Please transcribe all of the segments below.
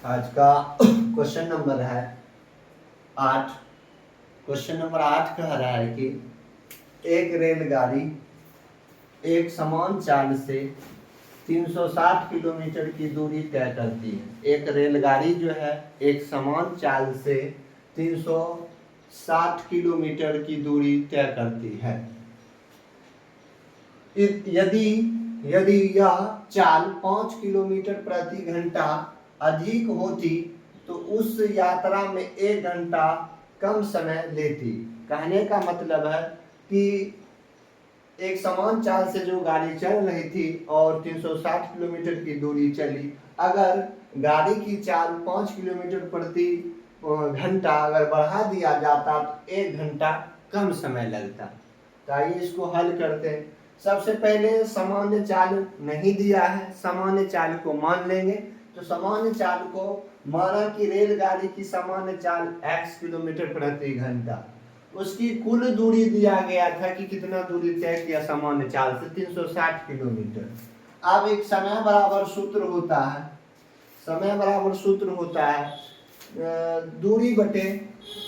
आज का question number है 8। क्वेश्चन नंबर 8 कह रहा है कि एक रेलगाड़ी एक समान चाल से 360 किलोमीटर की दूरी तय करती है। एक रेलगाड़ी जो है एक समान चाल से 360 किलोमीटर की दूरी तय करती है। यदि यदि यह चाल 5 किलोमीटर प्रति घंटा अधिक होती तो उस यात्रा में 1 घंटा कम समय लेती। कहने का मतलब है कि एक समान चाल से जो गाड़ी चल रही थी और 360 किलोमीटर की दूरी चली, अगर गाड़ी की चाल 5 किलोमीटर प्रति घंटा अगर बढ़ा दिया जाता तो 1 घंटा कम समय लगता। तो आइए इसको हल करते हैं। सबसे पहले सामान्य चाल नहीं दिया है, सामान्य चाल को मान लेंगे। तो सामान्य चाल को माना कि रेलगाड़ी की सामान्य चाल x किलोमीटर प्रति घंटा, उसकी कुल दूरी दिया गया था कि कितना दूरी तय किया सामान्य चाल से 360 किलोमीटर। अब एक समय बराबर सूत्र होता है, समय बराबर सूत्र होता है दूरी बटे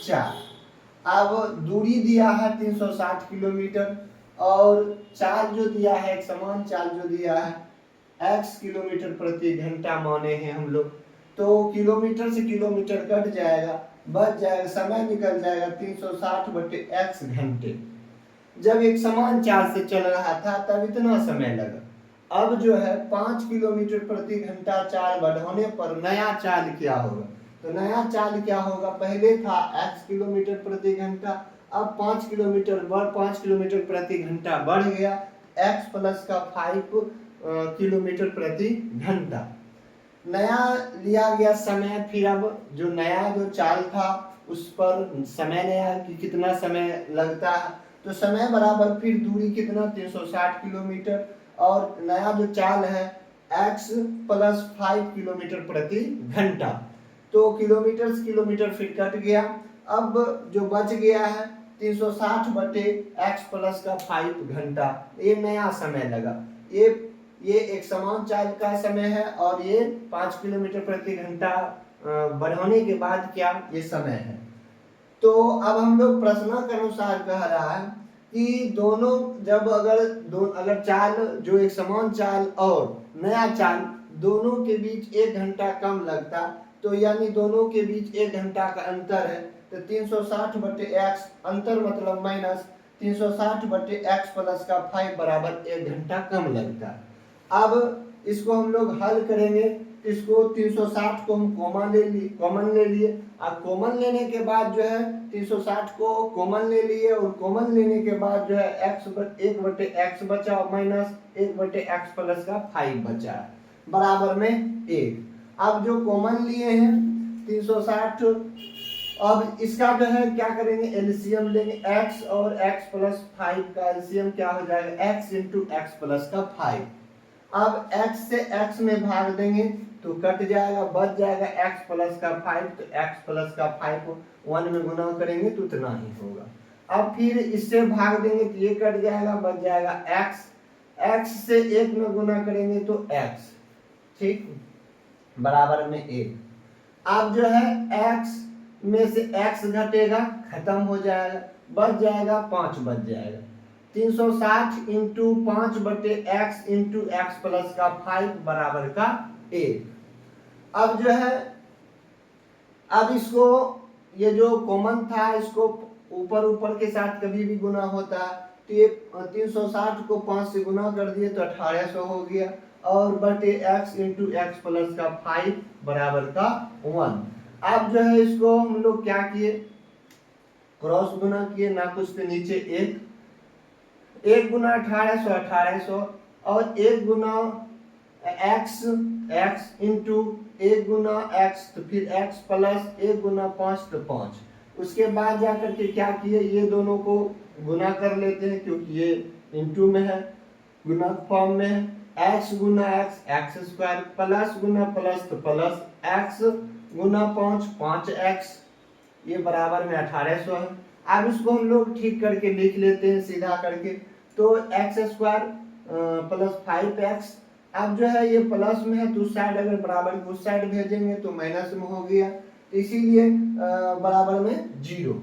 4। अब दूरी दिया है 360 किलोमीटर और चाल जो दिया है, एक समान चाल जो दिया है x किलोमीटर प्रति घंटा माने हैं हम लोग। तो किलोमीटर से किलोमीटर कट जाएगा, बच जाएगा, समय निकल जाएगा 360 बटे x घंटे। जब एक समान चाल से चल रहा था तब इतना समय लगा। अब जो है 5 किलोमीटर प्रति घंटा चाल बढ़ाने पर नया चाल क्या होगा? तो नया चाल क्या होगा, पहले था x किलोमीटर प्रति घंटा, अब 5 किलोमीटर प्रति घंटा बढ़ गया, x प्लस का 5 किलोमीटर प्रति घंटा। नया लिया गया समय, फिर अब जो नया जो चाल था उस पर समय नया कि कितना समय लगता है, तो समय बराबर फिर दूरी कितना 360 किलोमीटर और नया जो चाल है x प्लस 5 किलोमीटर प्रति घंटा। तो किलोमीटर से किलोमीटर फिर कट गया। अब जो बच गया है 360 बटे x प्लस का 5 घंटा, ये नया समय लगा। ये एक समान चाल का समय है और ये 5 किलोमीटर प्रति घंटा बढ़ाने के बाद क्या ये समय है। तो अब हम लोग प्रश्न के अनुसार कह रहा है कि दोनों जब अगर चाल जो एक समान चाल और नया चाल दोनों के बीच 1 घंटा कम लगता, तो यानी दोनों के बीच 1 घंटा का अंतर है, तो 360 बटे x अंतर मतलब माइनस 360 बटे x प्लस का 5 बराबर 1 घंटा कम लगता। अब इसको हम लोग हल करेंगे। इसको 360 को हम कॉमन ले लिए। अब कॉमन लेने के बाद जो है 360 को कॉमन ले लिए और कॉमन लेने के बाद जो है x 1 बटे x बचा माइनस 1 बटे x प्लस का 5 बचा बराबर में 1। अब जो कॉमन लिए हैं 360, अब इसका जो है क्या करेंगे एलसीएम लेंगे। x और x प्लस 5 का एलसीएम क्या हो जाएगा x इंटू एक्स प्लस का 5। अब x से x में भाग देंगे तो कट जाएगा, बच जाएगा x प्लस का 5, तो x प्लस का 5 1 में गुना करेंगे तो उतना ही होगा। अब फिर इससे भाग देंगे तो ये कट जाएगा, बच जाएगा x से 1 में गुना करेंगे तो x, ठीक, बराबर में 1। अब जो है x में से x घटेगा, खत्म हो जाएगा, बच जाएगा 5 बच जाएगा। 360 इंटू 5 बटे x इंटू एक्स प्लस का 5 बराबर का 1। अब जो है अब इसको ये जो कॉमन था इसको ऊपर के साथ कभी भी गुना होता है, तो ये 360 को 5 से गुना कर दिए तो 1800 हो गया और बटे x इंटू एक्स प्लस का 5 बराबर का 1। अब जो है इसको हम लोग क्या किए, क्रॉस गुना किए, ना कुछ पे नीचे 1 गुना 1800 और 1 गुना x इंटू 1 गुना x, तो फिर x प्लस 1 गुना 5 तो 5। उसके बाद जाकर के क्या किए, ये दोनों को गुना कर लेते हैं क्योंकि ये इंटू में है, गुना फॉर्म में है। x गुना x स्क्वायर प्लस गुना प्लस तो प्लस x गुना 5x, ये बराबर में 1800 है। अब इसको हम लोग ठीक करके लिख लेते हैं सीधा करके, तो x स्क्वायर प्लस 5x अब जो है ये प्लस में है तो उस साइड अगर बराबर की उस साइड भेजेंगे तो माइनस में हो गया, तो इसीलिए बराबर में 0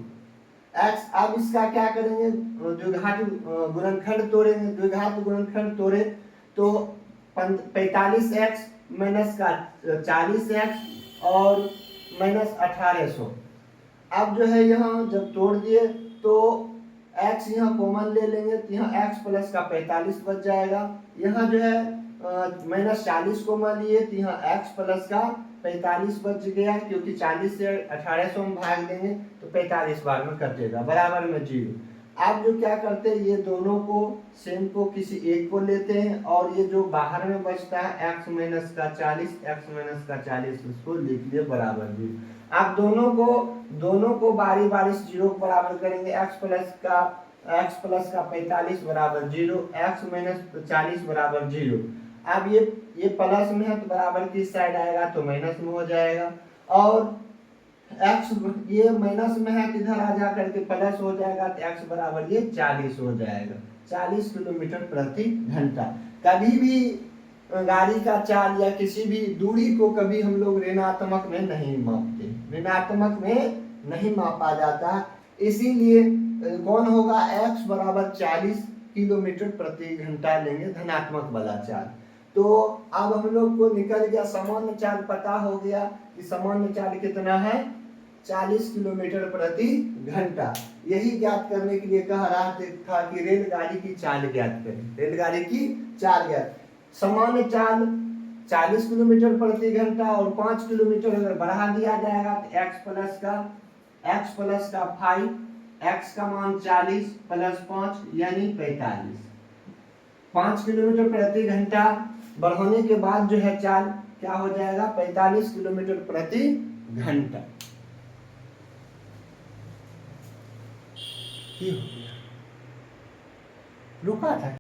x। अब इसका क्या करेंगे, द्विघात गुणनखंड तोड़ेंगे, द्विघात गुणनखंड तोड़े तो 45x माइनस का 40x और माइनस 1800। अब जो है यहाँ जब तोड़ दिए तो x यहाँ कॉमन ले लेंगे तो यहाँ x प्लस का 45 बच जाएगा। यहाँ जो है माइनस 40 कॉमन लिए तो यहाँ x प्लस का 45 बच गया, क्योंकि 40 से 1800 में भाग देंगे तो 45 बार में कटेगा, बराबर में 0। आप जो क्या करते हैं, ये दोनों को सेम को किसी एक को लेते हैं और ये जो बाहर में बचता है x माइनस का 40 उसको लिख लिए बराबर 0। आप दोनों को बारी बारी से 0 को बराबर करेंगे। x प्लस का 45 बराबर 0, x माइनस 40 बराबर 0। अब ये प्लस में है तो बराबर की साइड आएगा तो माइनस में हो जाएगा, और x ये माइनस में है तो इधर आ जा करके प्लस हो जाएगा तो x बराबर ये 40 हो जाएगा, 40 किलोमीटर प्रति घंटा। कभी भी गाड़ी का चाल या किसी भी दूरी को कभी हम लोग ऋणात्मक में नहीं मापते, ऋणात्मक में नहीं मापा जाता, इसीलिए कौन होगा, x बराबर 40 किलोमीटर प्रति घंटा लेंगे धनात्मक वाला चाल। तो अब हम लोग को निकल गया सामान्य चाल, पता हो गया कि सामान्य चाल कितना है, 40 किलोमीटर प्रति घंटा। यही ज्ञात करने के लिए कह रहा था कि रेलगाड़ी की चाल ज्ञात करें, रेलगाड़ी की चाल ज्ञात। सामान्य चाल 40 किलोमीटर प्रति घंटा और 5 किलोमीटर अगर बढ़ा दिया जाएगा तो x प्लस का 5, x का मान 40 प्लस 5 यानी 45। 5 किलोमीटर प्रति घंटा बढ़ाने के बाद जो है चाल क्या हो जाएगा, 45 किलोमीटर प्रति घंटा। रुका था।